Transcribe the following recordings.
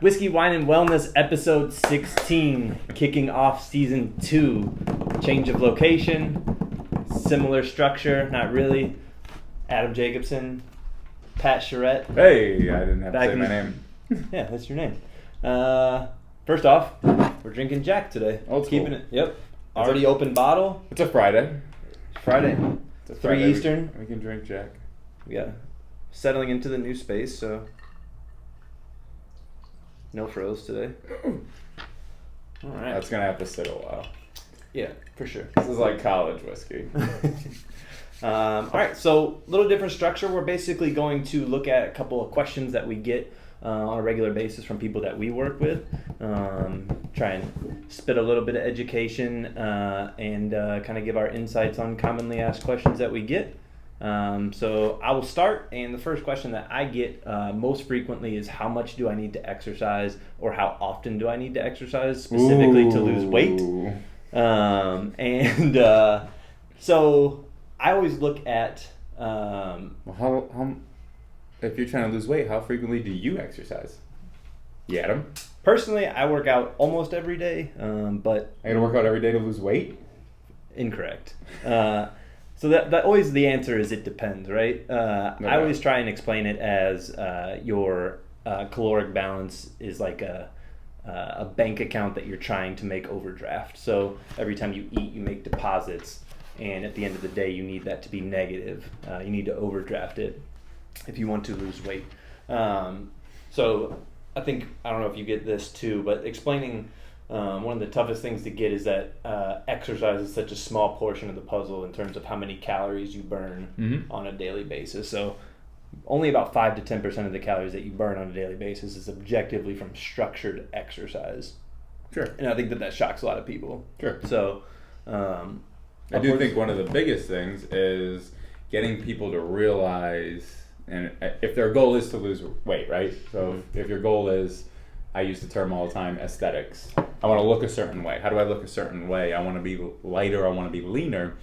Whiskey, Wine, and Wellness, episode 16, kicking off season 2. Change of location, similar structure, not really. Adam Jacobson, Pat Charette. Hey, I didn't have to say my name. Yeah, that's your name. First off, we're drinking Jack today. Old school. Keeping it. Yep. Already open bottle. It's a Friday. Friday. It's a 3 Friday. Eastern. We can drink Jack. Yeah. Settling into the new space, so no froze today. All right. That's going to have to sit a while. Yeah, for sure. This is like college whiskey. All right, so a little different structure. We're basically going to look at a couple of questions that we get on a regular basis from people that we work with. Try and spit a little bit of education and kind of give our insights on commonly asked questions that we get. So I will start, and the first question that I get most frequently is how much do I need to exercise, or how often do I need to exercise specifically to lose weight? So I always look at Well, how if you're trying to lose weight, how frequently do you exercise? You Adam? Personally, I work out almost every day, but I gotta work out every day to lose weight? incorrect. So that always the answer is it depends, right? Okay. I always try and explain it as your caloric balance is like a bank account that you're trying to make overdraft. So every time you eat, you make deposits, and at the end of the day, you need that to be negative. You need to overdraft it if you want to lose weight. So I think, I don't know if you get this too, but explaining one of the toughest things to get is that exercise is such a small portion of the puzzle in terms of how many calories you burn on a daily basis. So only about 5 to 10% of the calories that you burn on a daily basis is objectively from structured exercise. Sure. And I think that shocks a lot of people. Sure. So I do think one of the biggest things is getting people to realize, and if their goal is to lose weight, right? So if your goal is, I use the term all the time, aesthetics. I want to look a certain way. How do I look a certain way? I want to be lighter. I want to be leaner.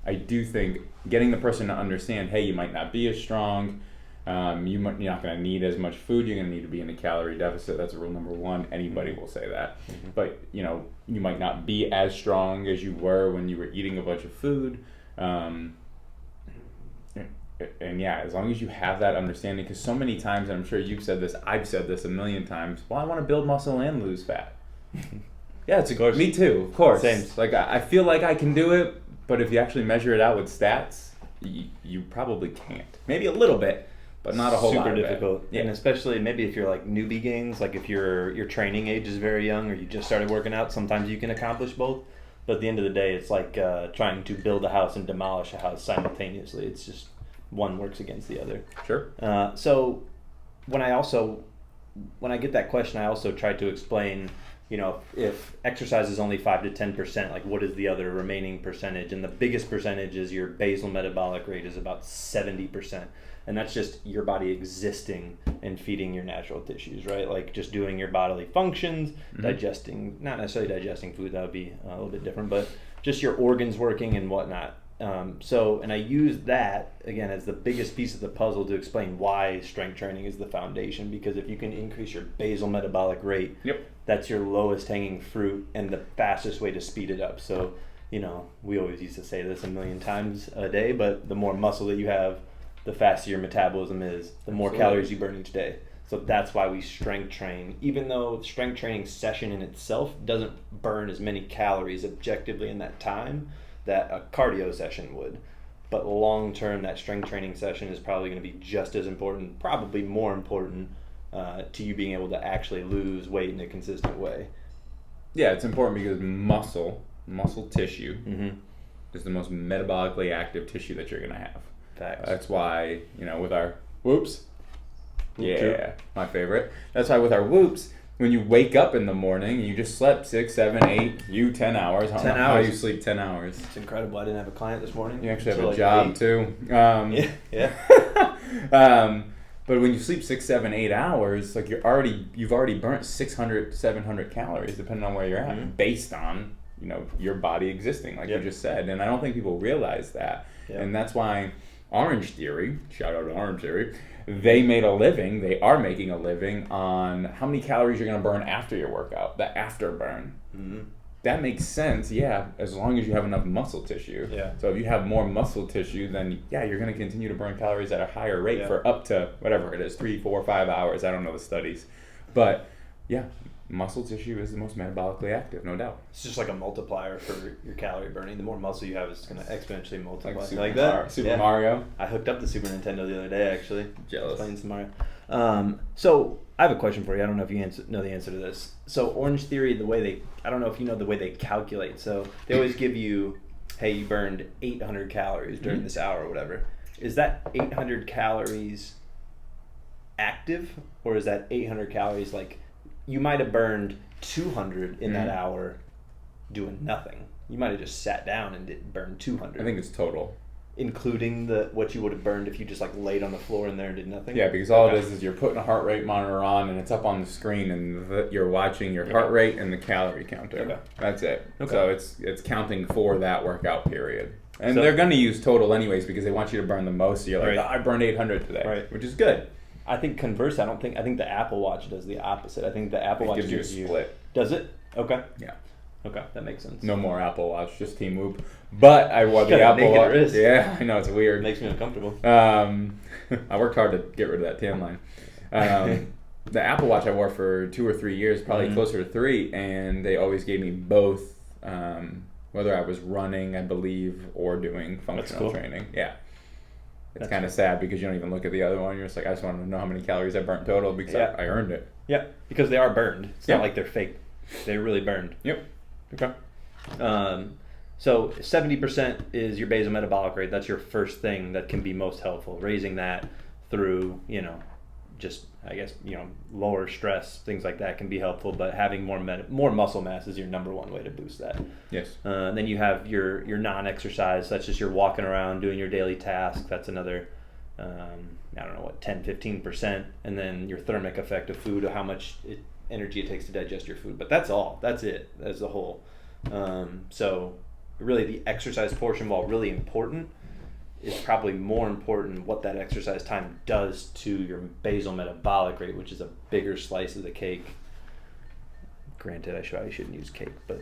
I do think getting the person to understand, hey, you might not be as strong. You're not going to need as much food. You're going to need to be in a calorie deficit. That's rule number one. Anybody will say that. But, you might not be as strong as you were when you were eating a bunch of food. And yeah, as long as you have that understanding, because so many times, and I'm sure you've said this, I've said this a million times, well, I want to build muscle and lose fat. Yeah, it's of course. Me too, of course. Same. Like, I feel like I can do it, but if you actually measure it out with stats, you probably can't. Maybe a little bit, but not a whole lot. Super difficult. Yeah. And especially maybe if you're like newbie gains, like if your training age is very young or you just started working out, sometimes you can accomplish both. But at the end of the day, it's like trying to build a house and demolish a house simultaneously. It's just one works against the other. Sure. So when I get that question, I also try to explain, if exercise is only 5 to 10%, like what is the other remaining percentage? And the biggest percentage is your basal metabolic rate is about 70%. And that's just your body existing and feeding your natural tissues, right? Like just doing your bodily functions, digesting, not necessarily digesting food, that would be a little bit different, but just your organs working and whatnot. And I use that, again, as the biggest piece of the puzzle to explain why strength training is the foundation, because if you can increase your basal metabolic rate, that's your lowest hanging fruit and the fastest way to speed it up. So, we always used to say this a million times a day, but the more muscle that you have, the faster your metabolism is, the more calories you burn each day. So that's why we strength train, even though the strength training session in itself doesn't burn as many calories objectively in that time that a cardio session would. But long term, that strength training session is probably going to be just as important, probably more important to you being able to actually lose weight in a consistent way. Yeah, it's important because muscle tissue is the most metabolically active tissue that you're going to have. Facts. That's why, with our whoops. Yeah, my favorite. That's why with our whoops, when you wake up in the morning, you just slept 6, 7, 8, 10 hours. 10 hours. How you sleep 10 hours. It's incredible. I didn't have a client this morning. You actually have a like job 8. too. Yeah. But when you sleep 6, 7, 8 hours, like you've already burnt 600, 700 calories, depending on where you're at, based on, your body existing, like you just said. And I don't think people realize that. And that's why Orange Theory, shout out to Orange Theory, they are making a living on how many calories you're going to burn after your workout, the after burn. Mm-hmm. That makes sense, yeah, as long as you have enough muscle tissue. Yeah. So if you have more muscle tissue, then yeah, you're going to continue to burn calories at a higher rate Yeah. for up to whatever it is, 3, 4, 5 hours. I don't know the studies. But yeah, muscle tissue is the most metabolically active, no doubt. It's just like a multiplier for your calorie burning. The more muscle you have, it's going to exponentially multiply. Like Super, like that? Super Mario. I hooked up the Super Nintendo the other day, actually. Jealous. Playing some Mario. So I have a question for you. I don't know if you know the answer to this. So Orange Theory, I don't know if you know the way they calculate. So they always give you, hey, you burned 800 calories during this hour or whatever. Is that 800 calories active, or is that 800 calories like you might have burned 200 in that hour doing nothing? You might have just sat down and burned 200. I think it's total. Including what you would have burned if you just like laid on the floor in there and did nothing? Yeah, because all it is you're putting a heart rate monitor on and it's up on the screen and you're watching your heart rate and the calorie counter. Okay. That's it. Okay. So it's counting for that workout period. And So- they're going to use total anyways because they want you to burn the most. So you're like, Right. "Oh, I burned 800 today," Right. which is good. I think conversely, I think the Apple Watch does the opposite. I think the Apple It Watch gives you a gives split. Does it? Okay. Yeah. Okay, that makes sense. No more Apple Watch, just Team Whoop. But I wore the Got a Apple naked Watch. wrist. Yeah, I know it's It weird. makes me uncomfortable. I worked hard to get rid of that tan line. The Apple Watch I wore for 2 or 3 years, probably closer to 3, and they always gave me both, whether I was running, I believe, or doing functional cool. training. Yeah. It's That's kind of sad because you don't even look at the other one. You're just like, I just want to know how many calories I burnt total because Yeah. I earned it. Yeah, because they are burned. It's Yeah. not like they're fake. They're really burned. Yep. Okay. So 70% is your basal metabolic rate. That's your first thing that can be most helpful. Raising that through, just I guess lower stress, things like that can be helpful. But having more muscle mass is your number one way to boost that. Yes. Then you have your non-exercise, such as you're walking around doing your daily task. That's another, 10-15%. And then your thermic effect of food, how much energy it takes to digest your food. But that's all. That's it as a whole. So really the exercise portion, while really important, is probably more important what that exercise time does to your basal metabolic rate, which is a bigger slice of the cake. Granted, I shouldn't use cake, but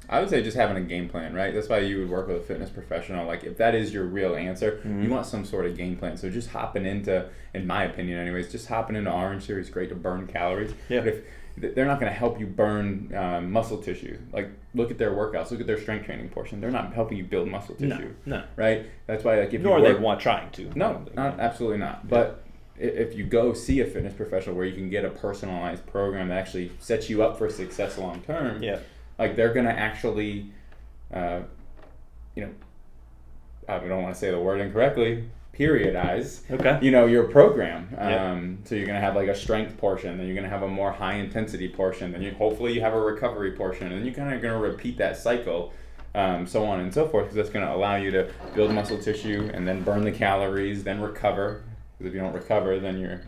I would say just having a game plan, right? That's why you would work with a fitness professional. Like, if that is your real answer, you want some sort of game plan. So just hopping into, in my opinion anyways, just hopping into Orange Theory is great to burn calories. Yeah. But if they're not going to help you burn muscle tissue, like look at their workouts, look at their strength training portion. They're not helping you build muscle tissue. No. Right? That's why, like, if Nor you they work, want trying to. no, not absolutely not. But if you go see a fitness professional where you can get a personalized program that actually sets you up for success long term, Yeah. like they're gonna actually, I don't want to say the word incorrectly, periodize, Okay. your program. Yeah. So you're gonna have like a strength portion, then you're gonna have a more high intensity portion, then hopefully you have a recovery portion, and you're kind of gonna repeat that cycle. So on and so forth, because that's going to allow you to build muscle tissue and then burn the calories, then recover. Because if you don't recover, then you're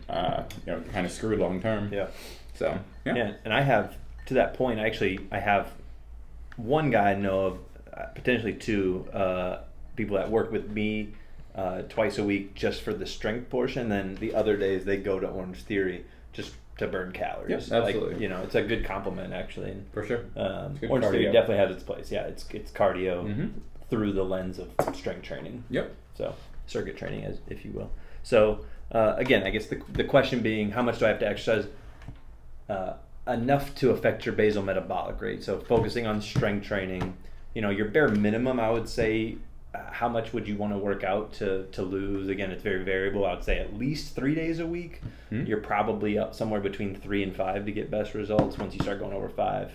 kind of screwed long term. Yeah. So Yeah, and I have, to that point, I have one guy I know of, potentially two people that work with me twice a week just for the strength portion. Then the other days they go to Orange Theory just to burn calories. Yes, absolutely. Like, it's a good compliment actually. And, for sure. Good Orange Theory cardio. definitely has its place. Yeah, it's cardio Mhm. through the lens of strength training. Yep. So circuit training, if you will. So again, I guess the question being, how much do I have to exercise? Enough to affect your basal metabolic rate. So focusing on strength training, your bare minimum, I would say, how much would you want to work out to lose? Again, it's very variable. I would say at least 3 days a week. You're probably up somewhere between 3 and 5 to get best results. Once you start going over 5,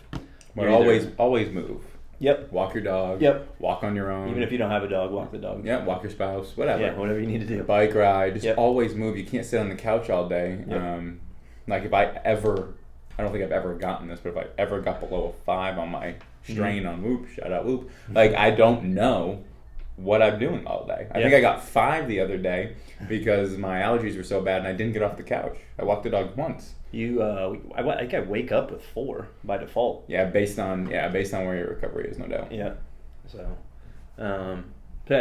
But you're always move. Yep. Walk your dog. Yep. Walk on your own. Even if you don't have a dog, walk the dog. Yeah, walk your spouse, whatever. Yeah, whatever you need to do. Bike ride, just Yep. always move. You can't sit on the couch all day. Yep. Like if I don't think I've ever gotten this, but if I ever got below a 5 on my strain on Whoop, shout out Whoop, like I don't know what I'm doing all day. I think I got 5 the other day because my allergies were so bad and I didn't get off the couch. I walked the dog once. I think I wake up with 4 by default. Yeah, based on where your recovery is, no doubt. Yeah. So,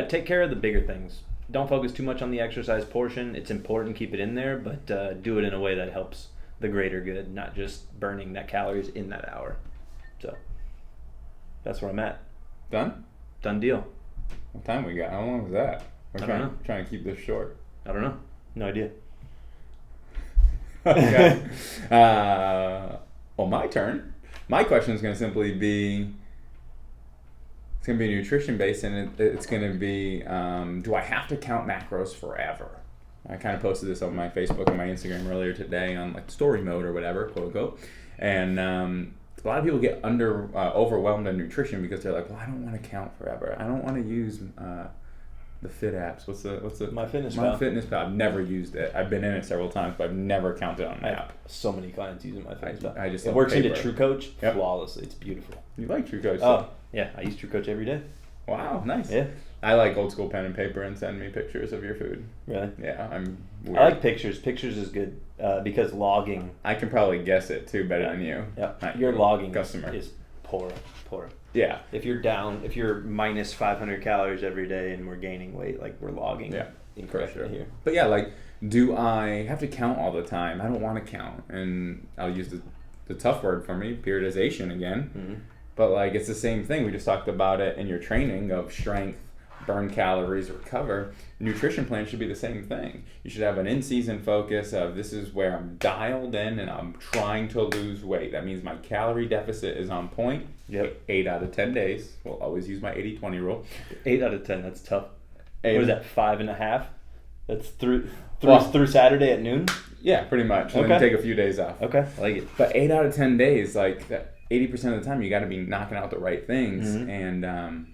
take care of the bigger things. don't focus too much on the exercise portion. It's important, keep it in there, but do it in a way that helps the greater good, not just burning that calories in that hour. So that's where I'm at. Done deal. What time we got? How long was that? I don't know. Trying to keep this short. I don't know. No idea. Okay. Well, my turn. My question is going to simply be, it's going to be nutrition based, and it's going to be, do I have to count macros forever? I kind of posted this on my Facebook and my Instagram earlier today on like story mode or whatever, quote unquote. And a lot of people get overwhelmed on nutrition because they're like, well, I don't want to count forever. I don't want to use the Fit apps. What's the MyFitnessPal. I've never used it. I've been in it several times, but I've never counted on an app. So many clients using MyFitnessPal. I just it works into TrueCoach flawlessly. It's beautiful. You like TrueCoach? Oh, yeah. I use TrueCoach every day. Wow, nice. Yeah. I like old school pen and paper and send me pictures of your food. Really? Yeah, I'm weird. I like pictures. Pictures is good because logging. I can probably guess it too better than you. Yeah. Your logging customer is poor. Yeah. If you're minus 500 calories every day and we're gaining weight, like we're logging. Yeah, incorrectly here. But yeah, like, do I have to count all the time? I don't want to count, and I'll use the tough word for me, periodization again. Mm-hmm. But like, it's the same thing. We just talked about it in your training of strength, burn calories, recover. Nutrition plan should be the same thing. You should have an in-season focus of this is where I'm dialed in and I'm trying to lose weight. That means my calorie deficit is on point. Yep. 8 out of 10 days. We'll always use my 80-20 rule. 8 out of 10, that's tough. What is that, 5.5? That's through Saturday at noon? Yeah, pretty much. And Okay. then take a few days off. Okay, I like it. But 8 out of 10 days, like 80% of the time, you got to be knocking out the right things. Mm-hmm. And,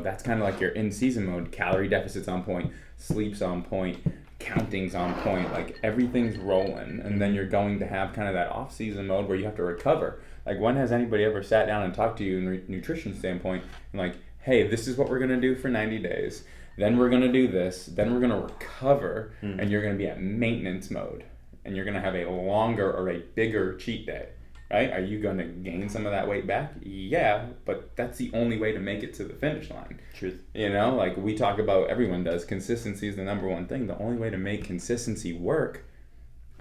that's kind of like your in-season mode. Calorie deficit's on point, sleep's on point, counting's on point. Like, everything's rolling. And then you're going to have kind of that off-season mode where you have to recover. Like, when has anybody ever sat down and talked to you in a nutrition standpoint and like, hey, this is what we're going to do for 90 days. Then we're going to do this. Then we're going to recover. And you're going to be at maintenance mode. And you're going to have a longer or a bigger cheat day. Right? Are you going to gain some of that weight back? Yeah, but that's the only way to make it to the finish line. Truth. Like we talk about, everyone does, consistency is the number one thing. The only way to make consistency work,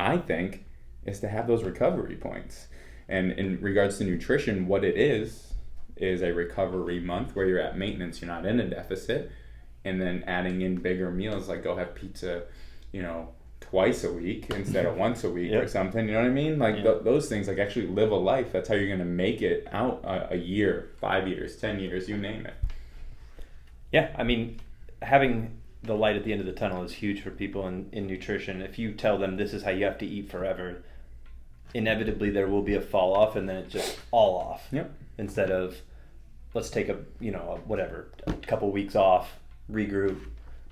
I think, is to have those recovery points. And in regards to nutrition, what it is a recovery month where you're at maintenance, you're not in a deficit, and then adding in bigger meals, like go have pizza, twice a week instead of once a week or something. You know what I mean? Like those things, like actually live a life. That's how you're going to make it out a year, 5 years, 10 years, you name it. Yeah, I mean, having the light at the end of the tunnel is huge for people in nutrition. If you tell them this is how you have to eat forever, inevitably there will be a fall off, and then it's just all off. Yep. Instead of let's take a couple weeks off, regroup.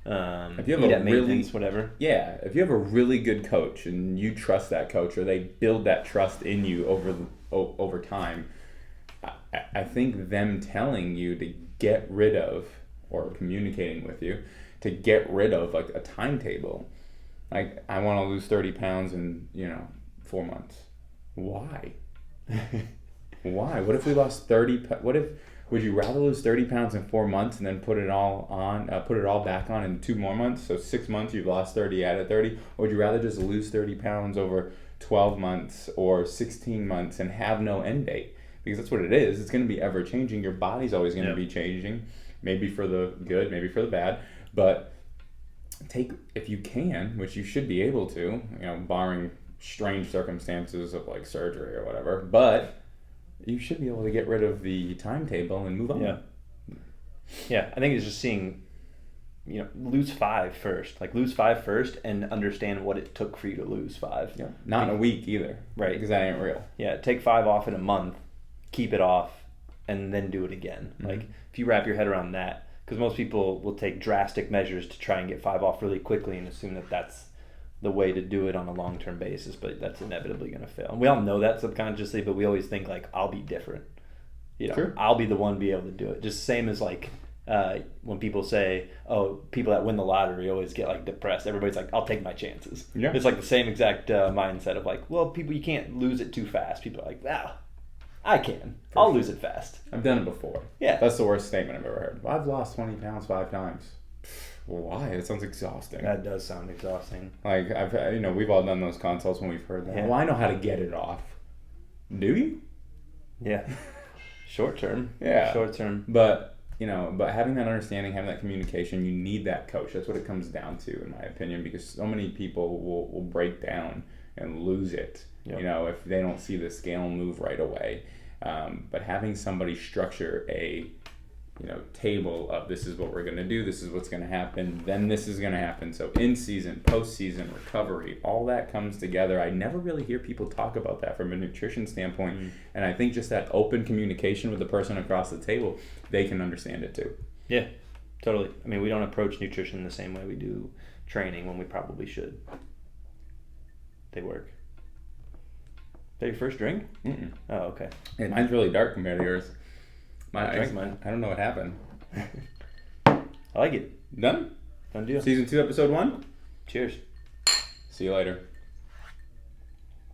If you have eat a at maintenance, whatever. Yeah, if you have a really good coach and you trust that coach, or they build that trust in you over time, I think them telling you to get rid of, or communicating with you to get rid of like a timetable, like I want to lose 30 pounds in 4 months. Why? Why? What if we lost 30? Would you rather lose 30 pounds in 4 months and then put it all back on in 2 more months? So 6 months, you've lost 30, added 30. Or would you rather just lose 30 pounds over 12 months or 16 months and have no end date? Because that's what it is. It's going to be ever changing. Your body's always going to be changing, maybe for the good, maybe for the bad. But if you can, which you should be able to, barring strange circumstances of like surgery or whatever, but you should be able to get rid of the timetable and move on. Yeah. I think it's just seeing, lose 5 first. Like lose 5 first and understand what it took for you to lose 5. Yeah. Not in a week either. Right. Because that ain't real. Yeah. Take 5 off in a month, keep it off, and then do it again. Mm-hmm. Like if you wrap your head around that, because most people will take drastic measures to try and get 5 off really quickly and assume that that's the way to do it on a long-term basis, but that's inevitably going to fail. And we all know that subconsciously, but we always think like, I'll be different. Sure. I'll be the one to be able to do it. Just same as like when people say, oh, people that win the lottery always get like depressed. Everybody's like, I'll take my chances. Yeah. It's like the same exact mindset of like, well, you can't lose it too fast. People are like, wow, I can. I'll lose it fast. I've done it before. Yeah. That's the worst statement I've ever heard. Well, I've lost 20 pounds 5 times. Well, why? It sounds exhausting. That does sound exhausting. Like we've all done those consults when we've heard that. Yeah. Well, I know how to get it off. Do you? Yeah. Short term. Yeah. Short term. But having that understanding, having that communication, you need that coach. That's what it comes down to, in my opinion, because so many people will break down and lose it. Yep. If they don't see the scale move right away. But having somebody structure a table of this is what we're going to do, this is what's going to happen, then this is going to happen. So in season, post season, recovery, all that comes together. I never really hear people talk about that from a nutrition standpoint. And I think just that open communication with the person across the table, they can understand it too. Yeah, totally. I mean, we don't approach nutrition the same way we do training when we probably should. They work. Is that your first drink? Mm-mm. Oh, okay. And mine's really dark compared to yours. I drank mine. I don't know what happened. I like it. Done? Done deal. Season 2, episode 1? Cheers. See you later.